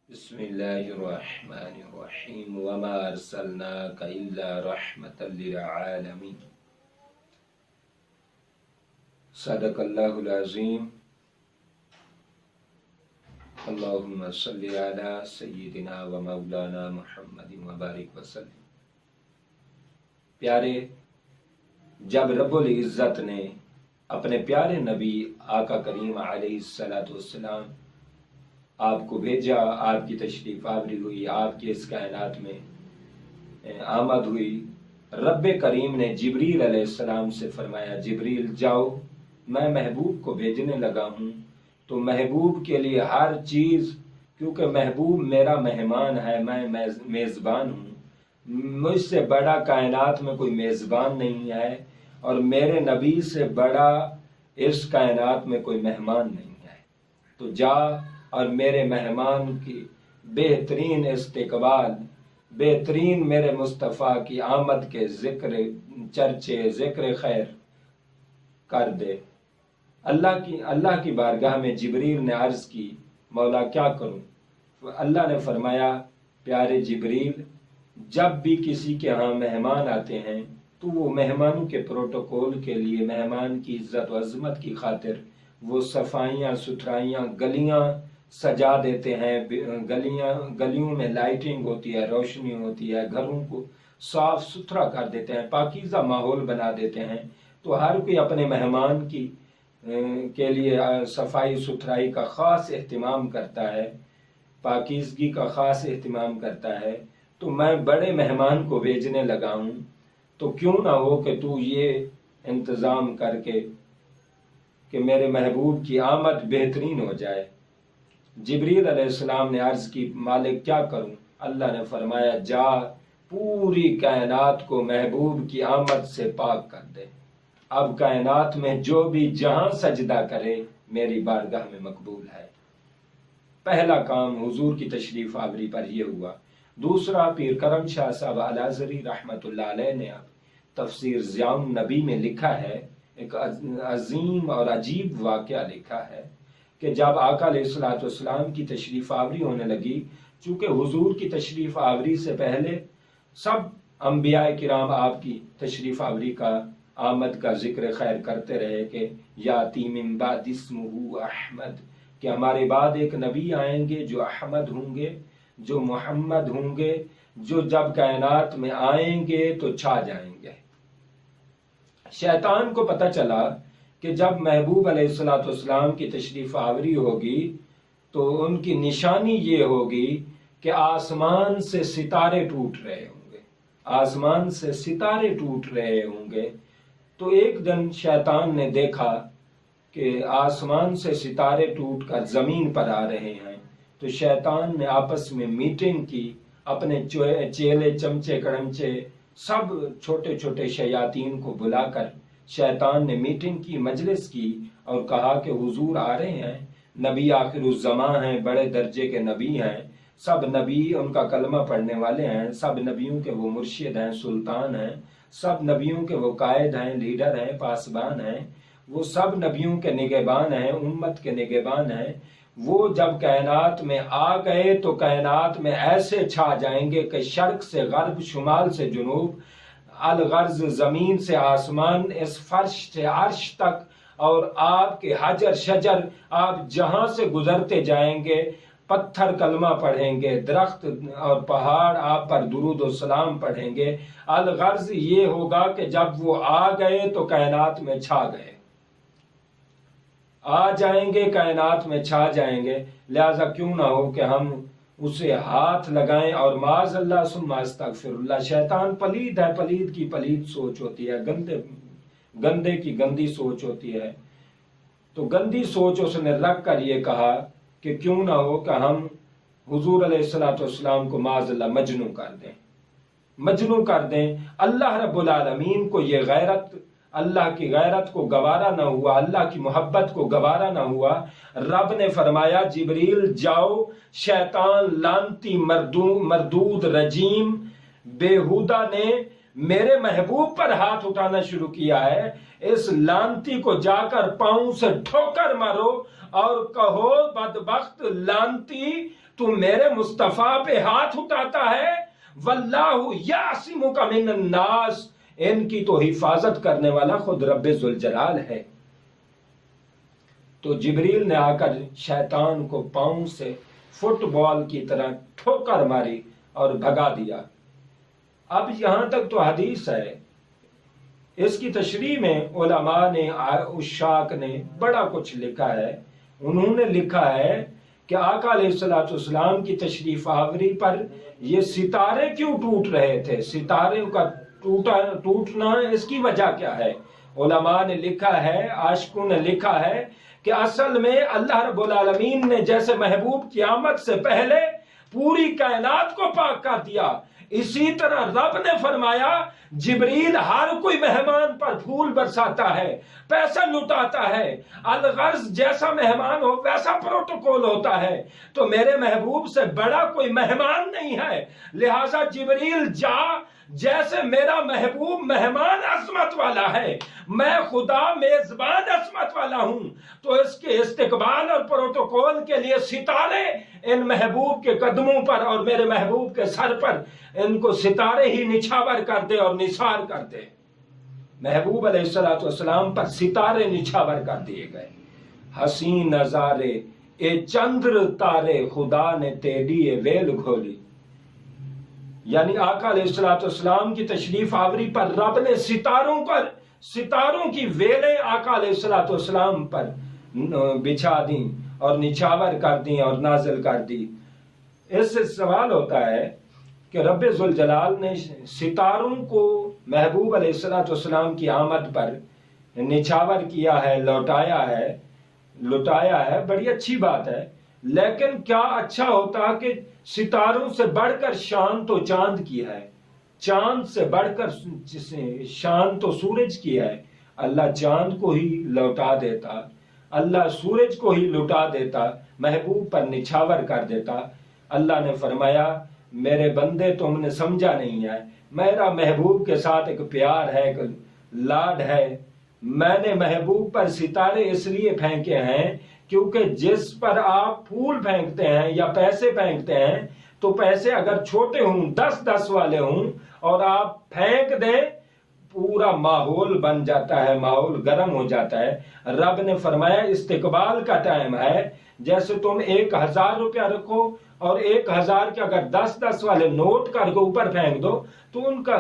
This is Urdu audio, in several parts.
بسم اللہ الرحمن الرحیم وما ارسلناک الا رحمتا للعالمین صدق اللہ العظیم اللہم صلی علی سیدنا و مولانا محمد وبارک وسلم۔ پیارے، جب رب العزت نے اپنے پیارے نبی آقا کریم علیہ السلام آپ کو بھیجا، آپ کی تشریف آوری ہوئی، آپ کی اس کائنات میں آمد ہوئی، رب کریم نے جبریل علیہ السلام سے فرمایا جبریل جاؤ، میں محبوب کو بھیجنے لگا ہوں، تو محبوب کے لیے ہر چیز، کیونکہ محبوب میرا مہمان ہے، میں میزبان ہوں، مجھ سے بڑا کائنات میں کوئی میزبان نہیں ہے، اور میرے نبی سے بڑا اس کائنات میں کوئی مہمان نہیں ہے، تو جا اور میرے مہمان کی بہترین استقبال، بہترین میرے مصطفیٰ کی آمد کے چرچے ذکر خیر کر دے۔ اللہ کی بارگاہ میں جبریل نے عرض کی مولا کیا کروں؟ اللہ نے فرمایا پیارے جبریل، جب بھی کسی کے ہاں مہمان آتے ہیں تو وہ مہمانوں کے پروٹوکول کے لیے، مہمان کی عزت و عظمت کی خاطر وہ صفائیاں ستھرائیاں، گلیاں سجا دیتے ہیں، گلیوں میں لائٹنگ ہوتی ہے، روشنی ہوتی ہے، گھروں کو صاف ستھرا کر دیتے ہیں، پاکیزہ ماحول بنا دیتے ہیں، تو ہر کوئی اپنے مہمان کے لیے صفائی ستھرائی کا خاص اہتمام کرتا ہے، پاکیزگی کا خاص اہتمام کرتا ہے۔ تو میں بڑے مہمان کو بھیجنے لگا ہوں، تو کیوں نہ ہو کہ تو یہ انتظام کر کے کہ میرے محبوب کی آمد بہترین ہو جائے۔ جبریل علیہ السلام نے عرض کی مالک کیا کروں؟ اللہ نے فرمایا جا پوری کائنات کو محبوب کی آمد سے پاک کر دے، اب کائنات میں جو بھی جہاں سجدہ کرے میری بارگاہ میں مقبول ہے۔ پہلا کام حضور کی تشریف آوری پر یہ ہوا۔ دوسرا، پیر کرم شاہ صاحب الازہری رحمۃ اللہ علیہ نے تفسیر ضیاء النبی میں لکھا ہے، ایک عظیم اور عجیب واقعہ لکھا ہے کہ جب آقا علیہ السلام کی تشریف آوری ہونے لگی، چونکہ حضور کی تشریف آوری سے پہلے سب انبیاء کرام آپ کی تشریف آوری کا، آمد کا ذکر خیر کرتے رہے کہ یاتی من بعد اسمہ احمد، کہ ہمارے بعد ایک نبی آئیں گے جو احمد ہوں گے، جو محمد ہوں گے، جو جب کائنات میں آئیں گے تو چھا جائیں گے۔ شیطان کو پتہ چلا کہ جب محبوب علیہ السلام کی تشریف آوری ہوگی تو ان کی نشانی یہ ہوگی کہ آسمان سے ستارے ٹوٹ رہے ہوں گے، آسمان سے ستارے ٹوٹ رہے ہوں گے۔ تو ایک دن شیطان نے دیکھا کہ آسمان سے ستارے ٹوٹ کر زمین پر آ رہے ہیں، تو شیطان نے آپس میں میٹنگ کی، اپنے چیلے چمچے کڑمچے سب چھوٹے چھوٹے شیاطین کو بلا کر شیطان نے میٹنگ کی، مجلس کی، اور کہا کہ حضور آ رہے ہیں، نبی آخر الزماں ہیں، بڑے درجے کے نبی ہیں، سب نبی ان کا کلمہ پڑھنے والے ہیں، سب نبیوں کے وہ مرشد ہیں، سلطان ہیں، سب نبیوں کے وہ قائد ہیں، لیڈر ہیں، پاسبان ہیں، وہ سب نبیوں کے نگہبان ہیں، امت کے نگہبان ہیں۔ وہ جب کائنات میں آ گئے تو کائنات میں ایسے چھا جائیں گے کہ شرق سے غرب، شمال سے جنوب، الغرض زمین سے آسمان، اس فرش سے عرش تک، اور آپ کے حجر شجر، آپ جہاں سے گزرتے جائیں گے پتھر کلمہ پڑھیں گے، درخت اور پہاڑ آپ پر درود و سلام پڑھیں گے۔ الغرض یہ ہوگا کہ جب وہ آ گئے تو کائنات میں چھا گئے، آ جائیں گے کائنات میں چھا جائیں گے۔ لہذا کیوں نہ ہو کہ ہم اسے ہاتھ لگائیں، اور معاذ اللہ ثم استغفر اللہ، شیطان پلید ہے، پلید کی پلید سوچ ہوتی ہے، گندے کی گندی سوچ ہوتی ہے، تو گندی سوچ اس نے رکھ کر یہ کہا کہ کیوں نہ ہو کہ ہم حضور علیہ السلام کو معاذ اللہ مجنون کر دیں۔ اللہ رب العالمین کو یہ غیرت، اللہ کی غیرت کو گوارا نہ ہوا، اللہ کی محبت کو گوارا نہ ہوا۔ رب نے فرمایا جبریل جاؤ، شیطان لعنتی مردود رجیم بےہودہ نے میرے محبوب پر ہاتھ اٹھانا شروع کیا ہے، اس لعنتی کو جا کر پاؤں سے ٹھوکر مارو اور کہو بدبخت لعنتی، تو میرے مصطفیٰ پہ ہاتھ اٹھاتا ہے، واللہ یعصمک من الناس، ان کی تو حفاظت کرنے والا خود رب ذوالجلال ہے۔ تو جبریل نے آ کر شیطان کو پاؤں سے فٹ بال کی طرح ٹھوکر ماری اور بھگا دیا۔ اب یہاں تک تو حدیث ہے، اس کی تشریح میں علماء نے، عشاق نے بڑا کچھ لکھا ہے۔ انہوں نے لکھا ہے کہ آقا علیہ الصلوۃ والسلام کی تشریف آوری پر یہ ستارے کیوں ٹوٹ رہے تھے، ستارے کا ٹوٹنا اس کی وجہ کیا ہے؟ علماء نے لکھا ہے، عاشقوں نے لکھا ہے کہ اصل میں اللہ رب العالمین نے جیسے محبوب کی آمد سے پہلے پوری کائنات کو پاک کر دیا، اسی طرح رب نے فرمایا جبریل ہر کوئی مہمان پر پھول برساتا ہے، پیسہ لٹاتا ہے، الغرض جیسا مہمان ہو ویسا پروٹوکول ہوتا ہے، تو میرے محبوب سے بڑا کوئی مہمان نہیں ہے، لہٰذا جبریل جا، جیسے میرا محبوب مہمان عظمت والا ہے، میں خدا میزبان عظمت والا ہوں، تو اس کے استقبال اور پروٹوکول کے لیے ستارے ان محبوب کے قدموں پر اور میرے محبوب کے سر پر ان کو ستارے ہی نچھاور کر دے اور نثار کر دے۔ محبوب علیہ الصلوۃ والسلام پر ستارے نچھاور کر دیے گئے۔ حسین نظارے اے چندر تارے خدا نے تیری ویل کھولی، یعنی آقا علیہ الصلوۃ والسلام کی تشریف آوری پر رب نے ستاروں کی ویلیں آقا علیہ الصلوۃ والسلام پر بچھا دیں اور نچھاور کر دیں اور نازل کر دی۔ اس سے سوال ہوتا ہے کہ رب ذوالجلال نے ستاروں کو محبوب علیہ الصلوۃ والسلام کی آمد پر نچھاور کیا ہے، لٹایا ہے، بڑی اچھی بات ہے، لیکن کیا اچھا ہوتا کہ ستاروں سے بڑھ کر شان تو چاند کی ہے، چاند سے بڑھ کر شان تو سورج کی ہے، اللہ چاند کو ہی لوٹا دیتا، اللہ سورج کو ہی لٹا دیتا، محبوب پر نچھاور کر دیتا۔ اللہ نے فرمایا میرے بندے تم نے سمجھا نہیں ہے، میرا محبوب کے ساتھ ایک پیار ہے، ایک لاڈ ہے، میں نے محبوب پر ستارے اس لیے پھینکے ہیں کیونکہ جس پر آپ پھول پھینکتے ہیں یا پیسے پھینکتے ہیں تو پیسے اگر چھوٹے ہوں 10 والے ہوں اور آپ پھینک دیں پورا ماحول بن جاتا ہے، ماحول گرم ہو جاتا ہے۔ رب نے فرمایا استقبال کا ٹائم ہے، جیسے تم 1000 روپیہ رکھو اور 1000 کے اگر 10 والے نوٹ کر کے اوپر پھینک دو تو ان کا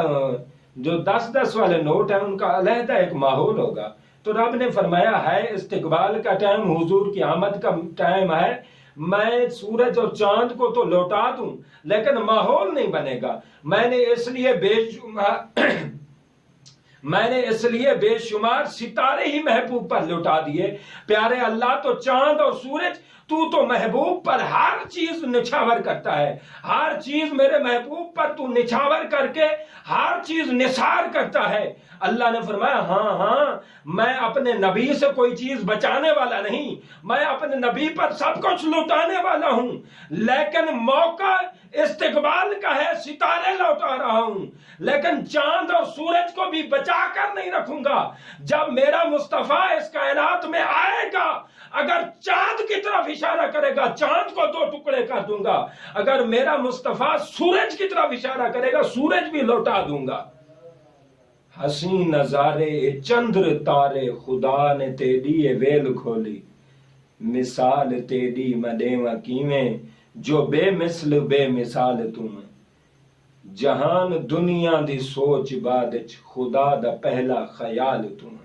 جو 10 والے نوٹ ہیں ان کا علیحدہ ایک ماحول ہوگا۔ تو رب نے فرمایا ہے استقبال کا ٹائم، حضور کی آمد کا ٹائم ہے، میں سورج اور چاند کو تو لوٹا دوں لیکن ماحول نہیں بنے گا۔ میں نے اس لیے بے شمار ستارے ہی محبوب پر لٹا دیے۔ پیارے اللہ، تو چاند اور سورج تو محبوب پر ہر چیز نچھاور کرتا ہے، ہر چیز میرے محبوب پر تو نچھاور کر کے ہر چیز نثار کرتا ہے۔ اللہ نے فرمایا ہاں میں اپنے نبی سے کوئی چیز بچانے والا نہیں، میں اپنے نبی پر سب کچھ لوٹانے والا ہوں، لیکن موقع استقبال کا ہے، ستارے لوٹا رہا ہوں، لیکن چاند اور سورج کو بھی بچا کر نہیں رکھوں گا۔ جب میرا مصطفیٰ اس کائنات میں آئے گا، اگر چاند کی طرف اشارہ کرے گا چاند کو 2 ٹکڑے کر دوں گا، اگر میرا مصطفیٰ سورج کی طرف اشارہ کرے گا سورج بھی لوٹا دوں گا۔ حسین نظارے چندر تارے خدا نے تیری ویل کھولی، مثال تیری مدیوہ کیویں جو بے مثل بے مثال تم، جہان دنیا دی سوچ بادچ خدا دا پہلا خیال تم،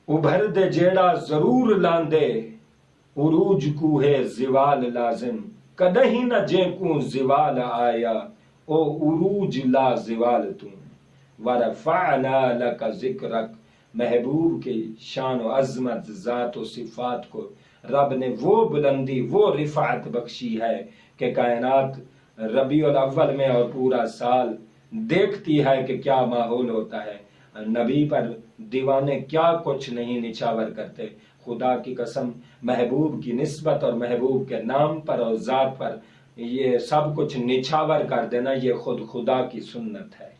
ابھر دے جیڑا ضرور لاندے عروج کو ہے زوال لازم، کدہیں نہ جے کو زوال آیا او عروج لا زوال تم، ورفعنا لک ذکرک، محبوب کی شان و عظمت ذات و صفات کو رب نے وہ بلندی وہ رفعت بخشی ہے کہ کائنات ربیع الاول میں اور پورا سال دیکھتی ہے کہ کیا ماحول ہوتا ہے، نبی پر دیوانے کیا کچھ نہیں نچھاور کرتے۔ خدا کی قسم محبوب کی نسبت اور محبوب کے نام پر اور ذات پر یہ سب کچھ نچھاور کر دینا یہ خود خدا کی سنت ہے۔